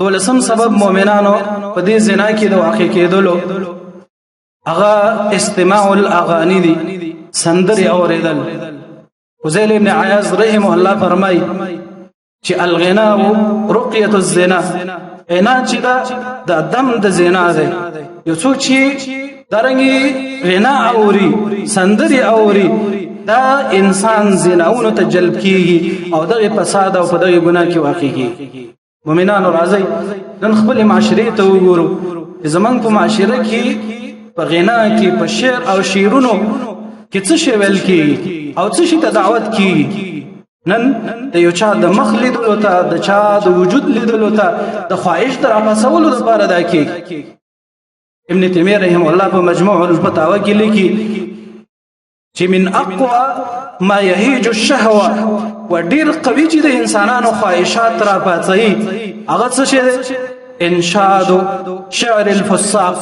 دولسم سبب مؤمنانو په دې زنا کې د واقع کېدلو هغه استماع الاغاني دي، سندري اوریدل. فضیل ابن عیاض رحمه الله فرمای چې الغناء رقیه الزنا، غنا چې دا دم د زنا ده. یو څوک چې درنګي غنا اوري، سندري اوري، دا انسان زناونو ته جلب کیږي او دغه فساد او په دغه ګناه کې واقع کیږي. مؤمنانو راځي نن خپل معاشره ته وګورو. زمونږ په معاشره کې په غنا کې په شعر او شعرونو کې څه شی ویل کیږي او څه شی ته دعوت کیږي. نن د یو چا د مخ لیدلو ته، د چا د وجود لیدلو ته، د خواهش تر افسولو لپاره دا کیږي. ابن تیمیه رحمه الله په مجموع الفتاوی کې لیکي چې من اقوى ما يهيج الشهوه، وډیر قوي چې د انسانانو خواهشات را پاتې هغه څه شي انشاد شعر الفساق.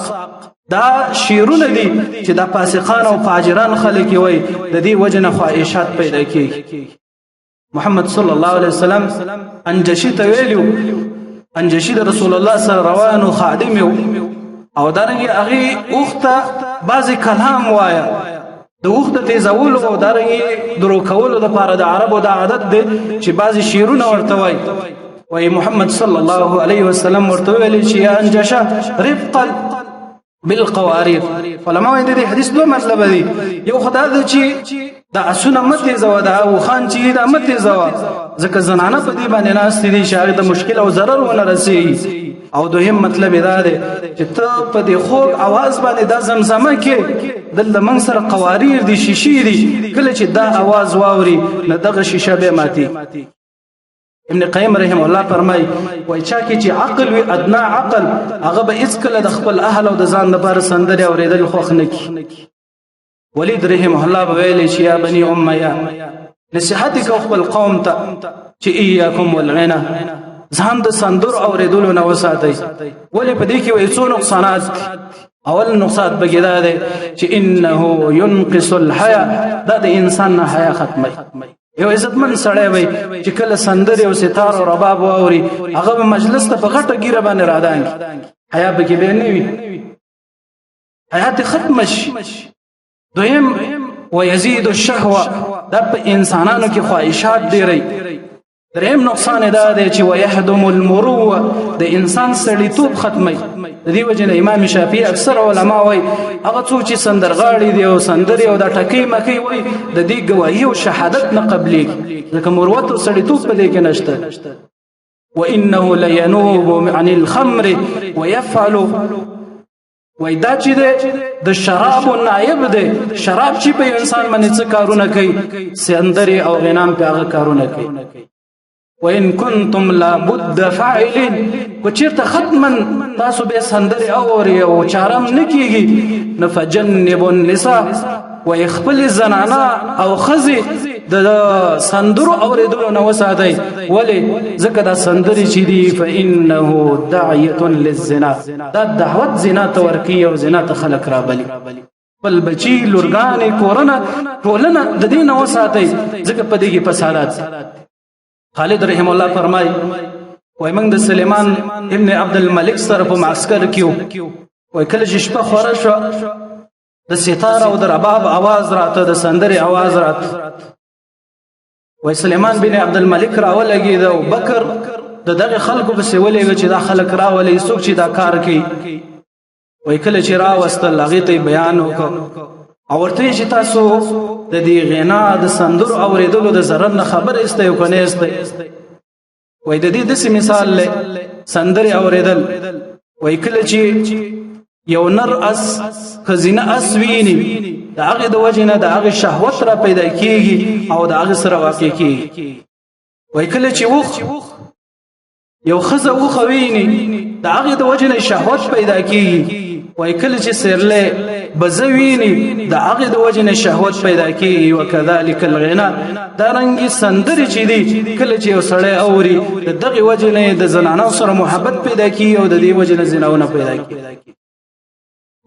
دا شیرونه دي چې د فاسقان او فاجران خلک وي، د دې وجنه خواهشات پیدا کیږي. محمد صلی الله علیه وسلم انجشی ته ویلو، انجشی د رسول الله صلی الله علیه وسلم خادم یو او دارنګه هغه اوخته بعضی کلام وایا. د اوخته تیزول او دارنګه درو کولو د پاره د عربو د عادت دي چې بعضی شیرونه ورته وای. وای محمد صلی الله علیه وسلم ورته ویل چې انجشه رفقا بالقوارير. علماء دې حدیث دوه مطلب دي. یو خدای دې چې دا اسونه مته زو دا او خان چې دا مته زو ځکه زنانه په دې باندې ناس دي شاید د مشکل او ضرر ونه رسي. او دوهم مطلب دا دی چې ته په دې خوږ आवाज باندې دا زمزمه کې دلته من سره قوارير دي، شیشې دي، کله چې دا आवाज واوري نه دغه شیشه به ماتي. ابن قیم رحم الله فرمای وای چا کې چې عقل وی ادنا عقل هغه به اس کله د خپل اهل او د ځان لپاره سندره اوریدل خوښ نه کی. ولید رحم الله ویل چې یا بني امیہ نصیحت کو خپل قوم ته چې ایاکم والغنا، ځان د سندر اوریدلو نه وساتئ. ولې په دې کې وایي څو نقصانات. اول نقصان بګیدا ده چې انه ينقص الحیا، دا د انسان نه حیا ختمي. یو عزتمن سړی وي چې کله سندري او ستار او رباب واوري هغه مجلس ته په غټه ګیره باندې رادانګي، حیا به کې به نه وي، حیات ختم شي. دویم ويزيد الشهوه، د انسانانو کې خواهشات ډېرې. دریم نقصان دا دی چې ويهدم المروه، د انسان سړیتوب ختمي. د دې وجه نه امام شافعي اکثر علما وایي هغه څوک چې سندرغاړي دي او سندري او د ټکی مکی وایي د دې گواهی او شهادت نه قبليږي، ځکه مروت او سړیتوب په دې کې نشته. وانه لينوب عن الخمر ويفعل، وای دا چې د شراب نائب دی، شراب چې په انسان باندې څه کارونه کوي، سندري او غنام په هغه کارونه کوي. وان كنتم لابد فاعلين، وچیرته ختما تاسو به سندري اوري او چارم نکیږي نفجنب النساء، ويخبل الزنانا او خزي د سندرو اوریدلو نه وساتئ. ولی ځکه دا سندري چې دي فانه داعيه للزنا، دا دعوت زنا ته ورکی او زنا ته خلق را بلی. بل بچی لورګانې کورونه ټولنه د دې نه وساتئ ځکه په دې کې فسادات. خالد رحم الله فرمای وای موږ د سليمان ابن عبد الملک سره په معسكر کې وای کله چې شپه خوره شو د ستار او د رباب आवाज راته، د سندري आवाज راته. وای سليمان بن عبد الملک راولګي د بکر دغه خلکو په سیولې چې دا خلک راولې څوک چې دا کار کوي. وای کله چې راوستل هغه ته بیان وکړ او ورته چې تاسو د دې غنا د سندر اوریدلو د zarar نه خبر استه یو کنه استه. وای د دې د مثال له سندر اوریدل، وای کله چې یو نر اس خزینه اس ویني دا هغه د وجنه د هغه شهوت را پیدا کیږي او د هغه سره واقع کیږي. وای کله چې یو خزه وخویني دا هغه د وجنه شهوت پیدا کیږي. وای کله چې سرله بزویني دا هغه د وجنه شهوت پیدا کیږي. وکذالک الغنا، دا رنګي سندري چې دي کله چې یو سړی اوري دغه وجنه د زنانو سره محبت پیدا کیږي او د دې وجنه زناونه پیدا کیږي.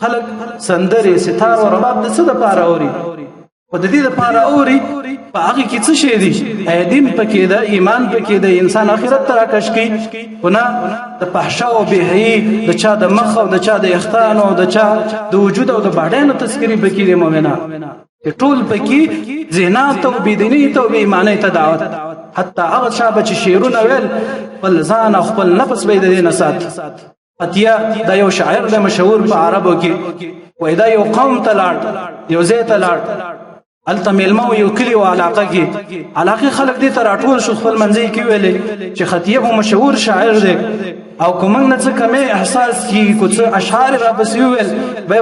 خلق سندري ستار او رباب د څه د پاره اوري؟ او د دې لپاره اوري په هغه کې څه شي دي دین پکې ده ایمان پکې ده انسان آخرت ته راکش کی ونه د فحشا او بهي د چا د مخ او د چا د اختان او د چا د وجود او د باډانو تذکری پکې دي مؤمنان ټول پکې زنا ته بيدینی ته بې ایمانی ته دعوت حتی هغه شابه چې شیرونه ویل خپل ځان او خپل نفس به د دې نسات اتیا دا یو شاعر د مشهور په عربو کې وای دا یو قوم ته لاړ یو ځای ته لاړ الته ملمو یو کلی او علاقه کې علاقه خلک دې ته راټول شو خپل منځي کې ویلې چې خطیب مشهور شاعر دی او کوم نه څه کمه احساس کی کوڅ اشعار را پسې ویل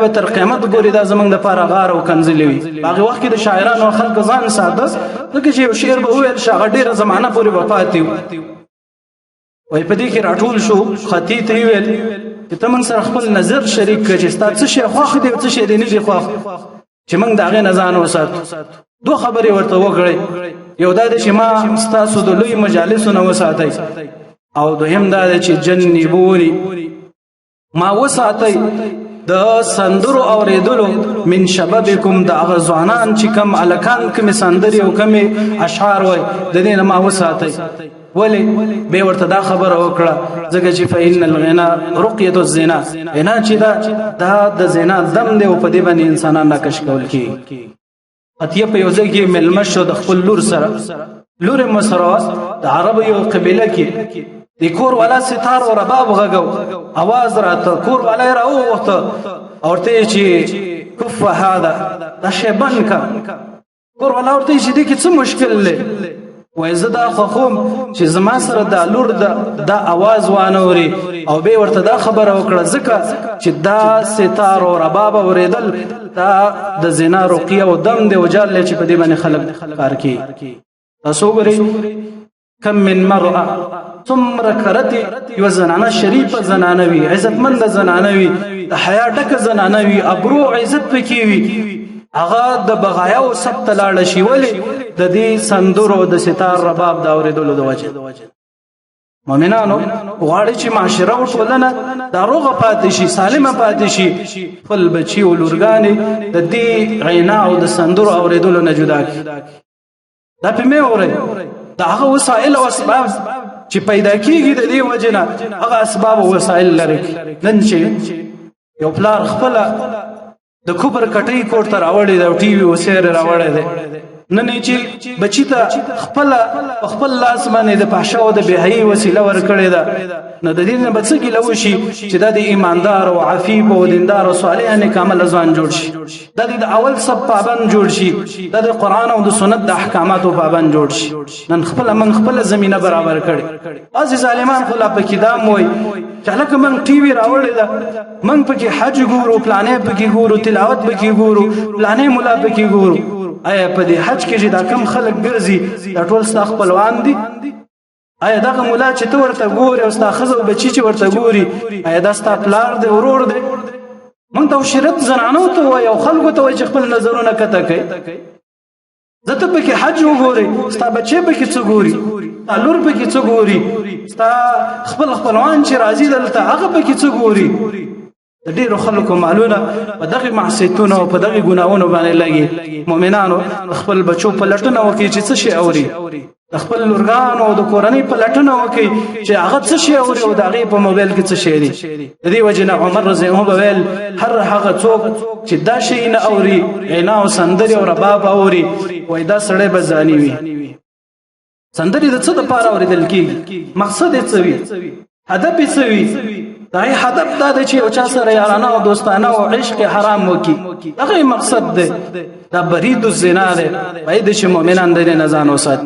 به تر قیامت پورې دا زمنګ د پاره غار او کنځلې وي هغه وخت کې د شاعرانو خلک ځان ساده لکه چې یو شعر به ویل شاعر ډیره زمانہ پورې وفات دی وای په دې کې راټول شو خطیب ته ویل چې تمن سره خپل نظر شریک کړي چې تاسو شي خوخ دې څه شي دې نه دي خوخ چې موږ داغه نه ځان وساتو دوه خبرې ورته وکړې یو دا چې ما تاسو د لوی مجالسو نه وساتئ او دوهم دا چې جنبونی ما وساتئ د سندرو اوریدلو من شبابکم د غزوانان چې کم الکان کم سندري او کم اشعار وای د دې نه ما وساتئ ولی به ورته دا خبره وکړه ځکه چې فإن الغنا رقيه الزنا انا چې دا د زنا دم دی او په دې باندې انسانان ناکش کول کی اتیه په یو ځای کې ملمشو د خپل لور سره لور مسره د عرب یو قبيله کې د کور والا ستار او رباب غږو आवाज راته کور والا راوته اورته چې کف هذا دا شیبان کا کور والا اورته چې دې کې څه مشکل لې وای زدا خوم چې زما سره د لور د आवाज وانوري او به ورته دا خبره وکړه ځکه چې دا ستار او رباب اوریدل دا د زنا رقیه او دم دی وجال چې په دې باندې خلک کار کوي تاسو ګورئ کم من مرأه ثم کرتی یو زنانه شریفه زنانه وی عزتمند زنانه وی د حیا ډک زنانه وی ابرو عزت پکې وی هغه د بغایا او سبت لاړ شي ولی د دې سندرو د ستار رباب دا اوریدلو د وجه مؤمنانو غواړي چې معاشره او ټولنه دا روغه پاتې شي سالمه پاتې شي خپل بچي او لورګانې د دې غینا او د سندرو اوریدلو نه جدا کړي دا په مې اوري دا هغه وسایل او اسباب چې پیدا کیږي د دې وجنه هغه اسباب او وسایل لري نن چې یو پلار خپل د کوبر کټي کوټ تر راوړې د ټي وي وسیر راوړې ده نن چې بچی ته خپل لاس باندې د فحشا او د بهایي وسیله ورکړې ده نو د دې نه بچی لوشي چې د ایماندار او عفیف او دیندار او صالح نه کامل ځان جوړ شي د دې د اول سب پابند جوړ شي د قرآن او د سنت د احکاماتو پابند جوړ شي نن خپل زمينه برابر کړي عزیز ظالمان خلا په کدام وای چې لکه من ټي وي راوړل ده من پکې حج ګورو پلانې پکې ګورو تلاوت پکې ګورو پلانې مولا پکې ګورو آیا په دې حج کې چې دا کم خلک ګرځي دا ټول ستا خپلوان دي آیا دغه مولا چې ته ورته ګوري او ستا ښځه او بچي چې ورته ګوري آیا دا ستا پلار دی ورور دی موږ ته شرط زنانو ته وایو خلکو ته وایي چې خپل نظرونه کته کوي ځکه پکې حج وګوري ستا بچي پکې څه ګوري ستا لور پکې څه ګوري ستا خپلوان چې راځي دلته هغه پکې څه ګوري د ډیرو خلکو مالونه په دغه معصیتونو او په دغه ګناہونو باندې لګي مؤمنانو خپل بچو په لټونه وکړي چې څه شي اوري خپل لورګانو او د کورنۍ په لټونه وکړي چې هغه څه شي اوري او د هغه په موبایل کې څه شي دي د دې وجه نه عمر رضی الله عنه ویل هر هغه څوک چې دا شي نه اوري عینا او سندري او رباب اوري وای دا سړی به ځاني وي سندري د څه د پاره اوریدل کیږي مقصد یې څه وي هدف یې څه وي دا هدف دا دی چې او چا سره یارانه او دوستانه او عشق حرام وکي هغه مقصد دی دا برید الزنا دی باید چې مؤمنان د نه ځان وسات